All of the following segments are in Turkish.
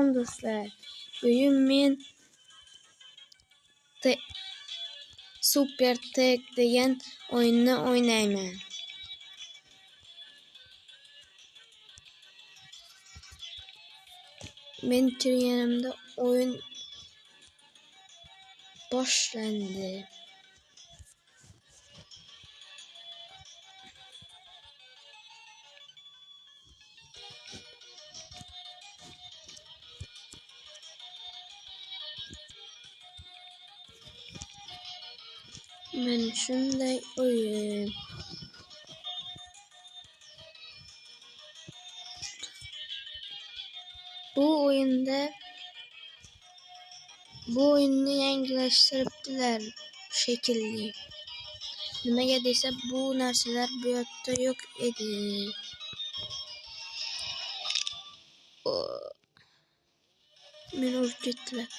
Salam do'stlar. Bugun men Super Tag degan o'yinni o'ynayman. Men kirganimda o'yin boshlandi. Men shunday o'yin. Bu o'yinni yangilashtiribdilar shekilli. Nimaga desa, bu narsalar bu yerda yo'q edi. Meni urib ketdilar.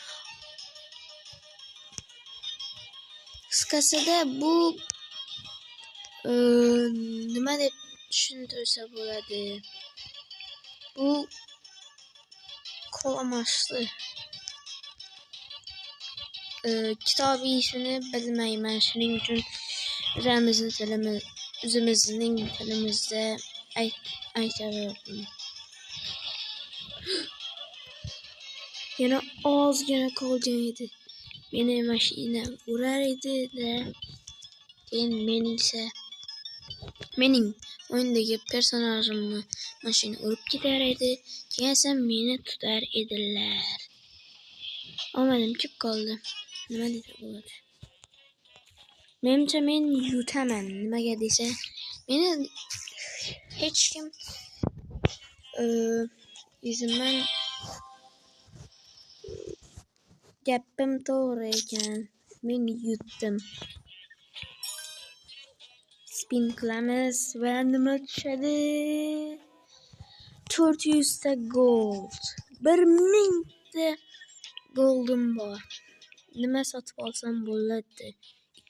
Qisqasida bu nima deb tushuntirsa bo'ladi? Bu qo'lamashli. Kitob ismini bilmayman. Shuning uchun o'zimizning tilimizda aytaverdim. Yana ozgina qolgan edi. Meni mashina urar edi-da. Keyin mening o'yindagi personajimni mashina urib ketar edi. Keyin esa meni tutar edilar. Omadim kelib qoldi. Nima desa bo'ladi? Menimcha men yutaman. Nimaga desa, meni hech kim o'zimdan gapim to'g'ri ekan. Men yutdim. Spin qilamiz va nima tushadi? 400 ta gold. 1000 ta goldim bor. Nima sotib olsam bo'ladi?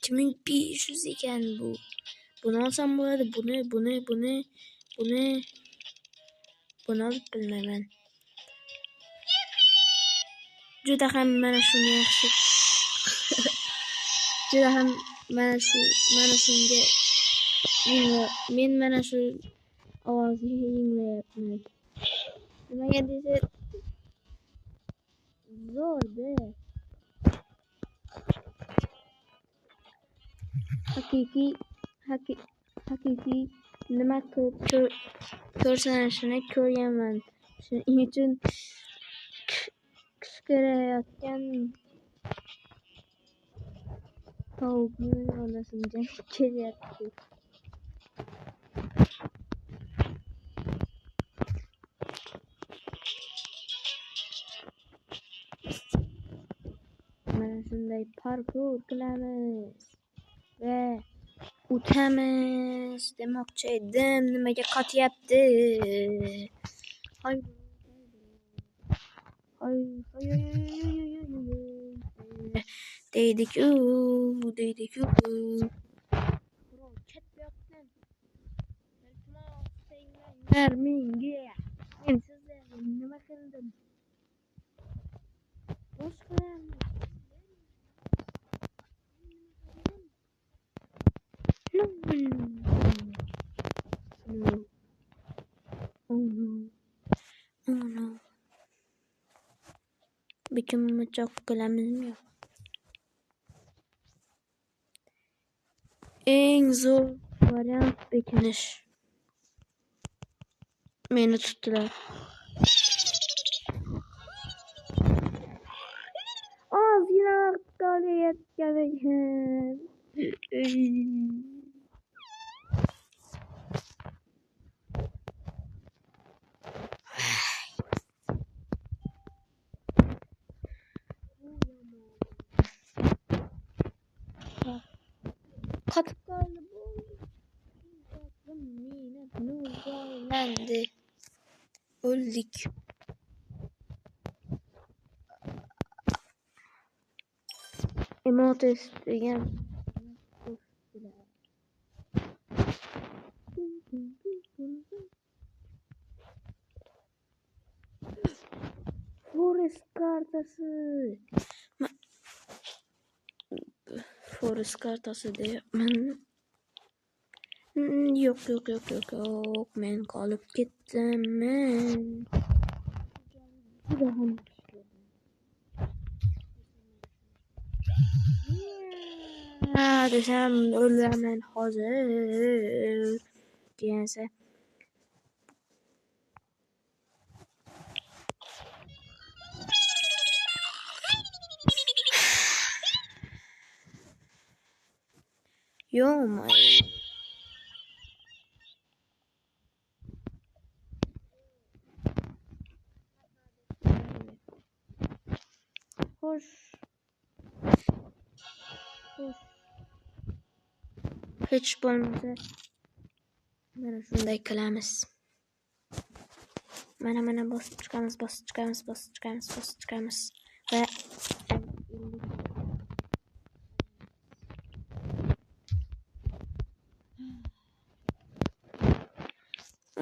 2500 ekan bu. Buni olsam bo'ladi. Buni olib bilmayman. Juda ham mana shuni yaxshi. Juda ham mana shunga men mana shu ovozni tinglayapman. Nimaga desa, zo'rda. Haqiqiy nima ko'rsanishini ko'rganman. Shuning uchun qichqirayotgan tovuqni onasiga kelyapti. Mana shunday parkur qilamiz va o'tamiz demoqchi edim. Nimaga qotyapti? Hoy. Deydi-ku. Ketmayapman. Iltimos teglanglar menga. Men sizlarga nima qildim? Boshqalarni Oh no. Bitimni choq qilamizmi? Eng zo'r variant bekinish. Meni tutdilar. Ozgina vaqt qolayotgan ekan. Qotib qoldi bu. Meni nurlandi. O'ldik. Emotes degan Forest kartası. Forest kartası deyapman. Yok. Men qolib ketdim. Juda ham desem o'laman hozir. Degansa yo'q. Xo'sh. Hech bo'lmasa mana shunday qilamiz. Mana bosib chiqamiz va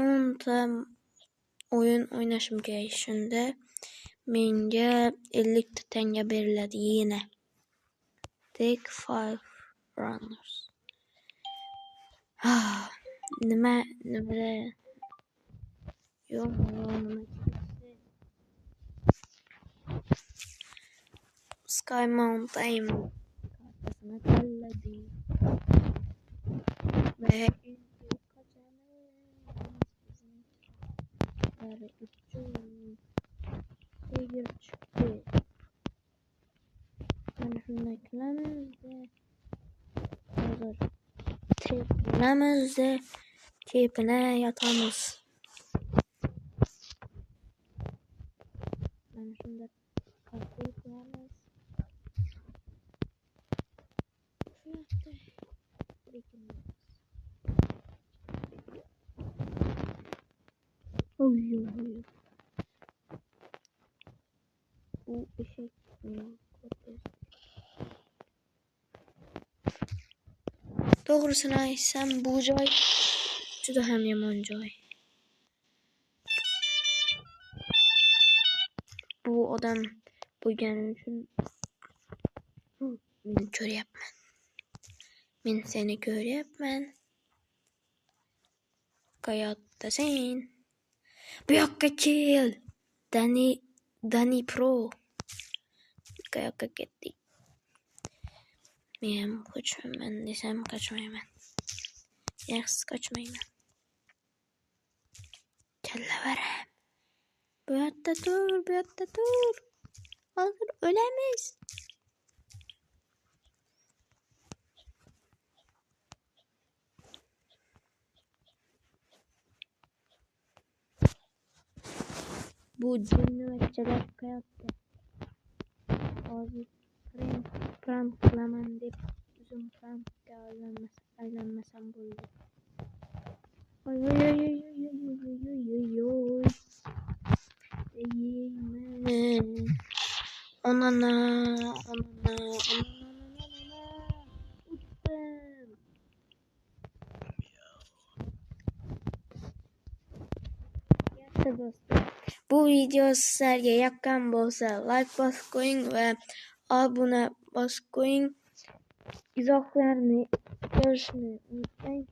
o'nta o'yin o'ynashim kerak. Shunda menga 50 tanga beriladi yana. Take 5 runners. Nima yo'q. Sky Mountain kartasini tanladim. Ve çıktı. Mana shunday qilamiz-da. Hozir tepamiz-da, tepina yotamiz. Mana shunday qilamiz. Oy. Bu eshek to'g'risini aytsam, bu joy juda ham yomon joy. Bu odam bo'lgani uchun men ko'ryapman. Men seni ko'ryapman. Qayoqdasan? Bu yoqqa kel. Dani Pro. Qayoqqa ketdik? Men qochmayman desam qochmayman. Yaxshisi qochmayman. Kallavaram. Bu yoqda tur. Hozir o'lamiz. Bu jinnivachchalar qayoqda? Hozir prank qilaman deb o'zim prankga aylanmasam bo'ldi. Oy. Onana. Bu video sizlarga yoqqan bo'lsa, like bosib qo'ying va obuna bosib qo'ying. Izohlarni yozishni unutmang.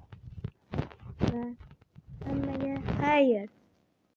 Va hammaga xayr.